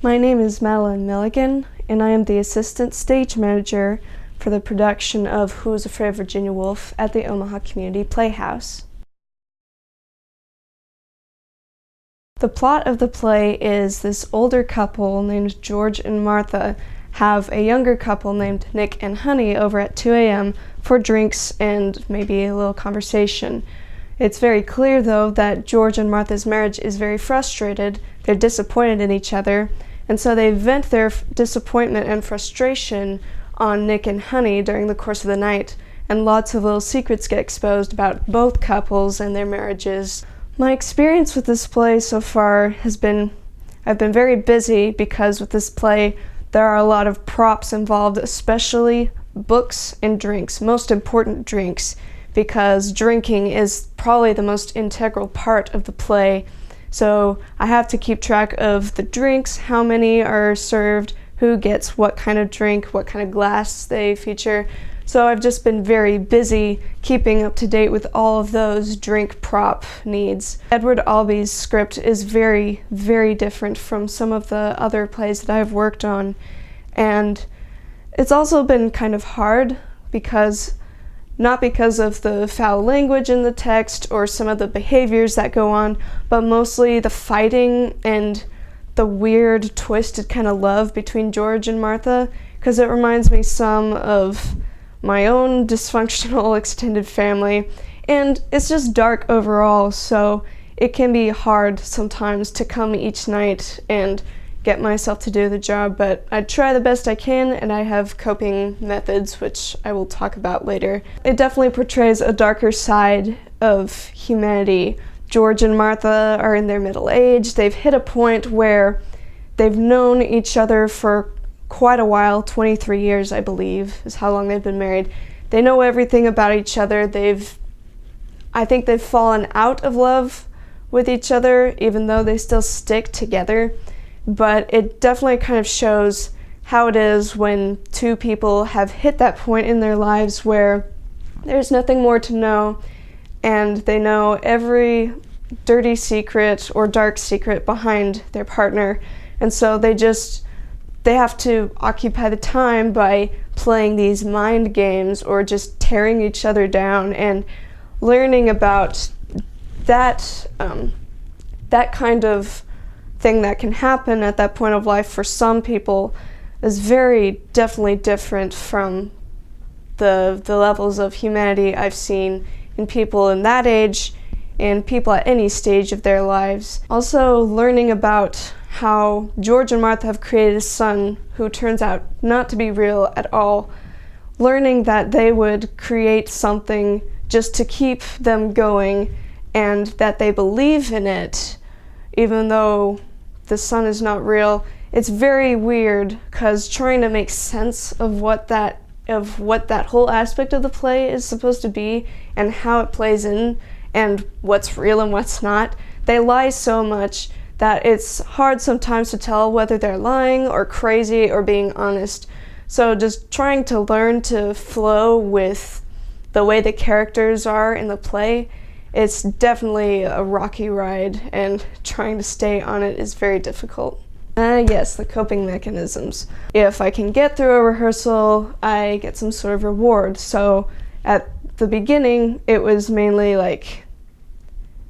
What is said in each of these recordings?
My name is Madeline Milligan, and I am the assistant stage manager for the production of Who's Afraid of Virginia Woolf at the Omaha Community Playhouse. The plot of the play is this older couple named George and Martha have a younger couple named Nick and Honey over at 2 a.m. for drinks and maybe a little conversation. It's very clear, though, that George and Martha's marriage is very frustrated. They're disappointed in each other, and so they vent their disappointment and frustration on Nick and Honey during the course of the night, and lots of little secrets get exposed about both couples and their marriages. My experience with this play so far has been, I've been very busy because with this play there are a lot of props involved, especially books and drinks, most important drinks, because drinking is probably the most integral part of the play. So I have to keep track of the drinks, how many are served, who gets what kind of drink, what kind of glass they feature. So I've just been very busy keeping up to date with all of those drink prop needs. Edward Albee's script is very, very different from some of the other plays that I've worked on. And it's also been kind of hard because, not because of the foul language in the text or some of the behaviors that go on, but mostly the fighting and the weird twisted kind of love between George and Martha, because it reminds me some of my own dysfunctional extended family, and it's just dark overall, so it can be hard sometimes to come each night and get myself to do the job, but I try the best I can, and I have coping methods which I will talk about later. It definitely portrays a darker side of humanity. George and Martha are in their middle age. They've hit a point where they've known each other for quite a while, 23 years I believe is how long they've been married. They know everything about each other. I think they've fallen out of love with each other, even though they still stick together. But it definitely kind of shows how it is when two people have hit that point in their lives where there's nothing more to know, and they know every dirty secret or dark secret behind their partner, and so they have to occupy the time by playing these mind games or just tearing each other down, and learning about that kind of thing that can happen at that point of life for some people is very definitely different from the levels of humanity I've seen in people in that age and people at any stage of their lives. Also learning about how George and Martha have created a son who turns out not to be real at all. Learning that they would create something just to keep them going and that they believe in it, even though the son is not real. It's very weird because trying to make sense of what that whole aspect of the play is supposed to be and how it plays in and what's real and what's not, they lie so much that it's hard sometimes to tell whether they're lying or crazy or being honest. So just trying to learn to flow with the way the characters are in the play, it's definitely a rocky ride, and trying to stay on it is very difficult. Yes, the coping mechanisms. If I can get through a rehearsal, I get some sort of reward. So at the beginning, it was mainly like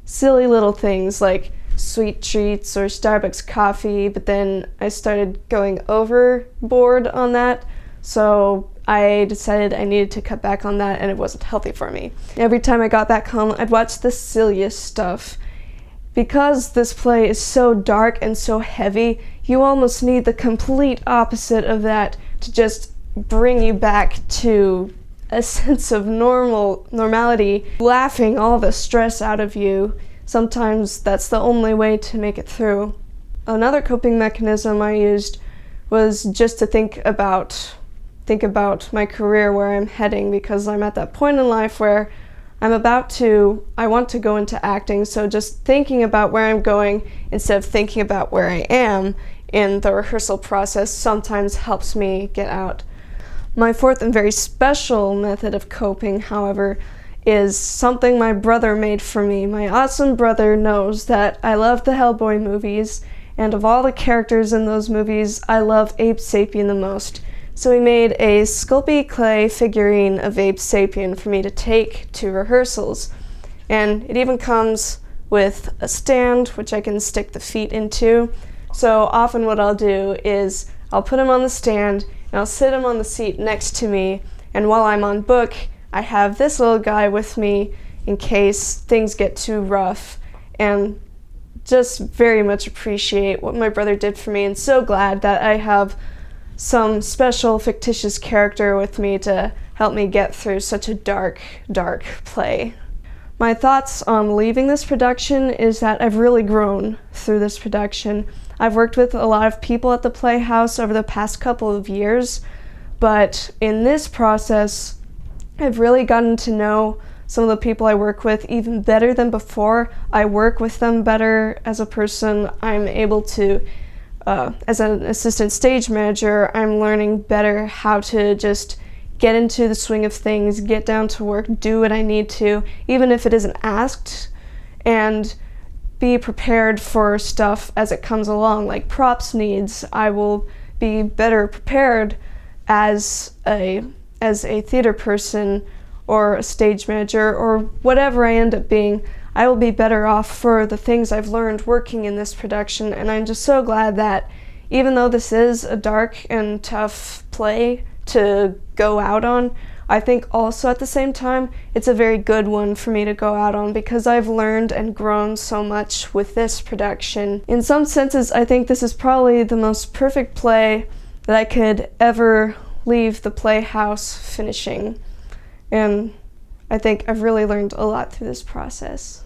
silly little things like sweet treats or Starbucks coffee, but then I started going overboard on that, so I decided I needed to cut back on that, and it wasn't healthy for me. Every time I got back home, I'd watch the silliest stuff. Because this play is so dark and so heavy, you almost need the complete opposite of that to just bring you back to a sense of normality, laughing all the stress out of you. Sometimes that's the only way to make it through. Another coping mechanism I used was just to think about my career, where I'm heading, because I'm at that point in life where I want to go into acting, so just thinking about where I'm going instead of thinking about where I am in the rehearsal process sometimes helps me get out. My fourth and very special method of coping, however, is something my brother made for me. My awesome brother knows that I love the Hellboy movies, and of all the characters in those movies, I love Abe Sapien the most. So we made a Sculpey clay figurine of Abe Sapien for me to take to rehearsals. And it even comes with a stand, which I can stick the feet into. So often what I'll do is I'll put him on the stand, and I'll sit him on the seat next to me, and while I'm on book, I have this little guy with me in case things get too rough, and just very much appreciate what my brother did for me, and so glad that I have some special fictitious character with me to help me get through such a dark, dark play. My thoughts on leaving this production is that I've really grown through this production. I've worked with a lot of people at the Playhouse over the past couple of years, but in this process, I've really gotten to know some of the people I work with even better than before. I work with them better as a person. I'm able to, as an assistant stage manager, I'm learning better how to just get into the swing of things, get down to work, do what I need to, even if it isn't asked, and be prepared for stuff as it comes along, like props needs. I will be better prepared as a theater person or a stage manager or whatever I end up being. I will be better off for the things I've learned working in this production, and I'm just so glad that even though this is a dark and tough play to go out on, I think also at the same time it's a very good one for me to go out on because I've learned and grown so much with this production. In some senses, I think this is probably the most perfect play that I could ever leave the Playhouse finishing, and I think I've really learned a lot through this process.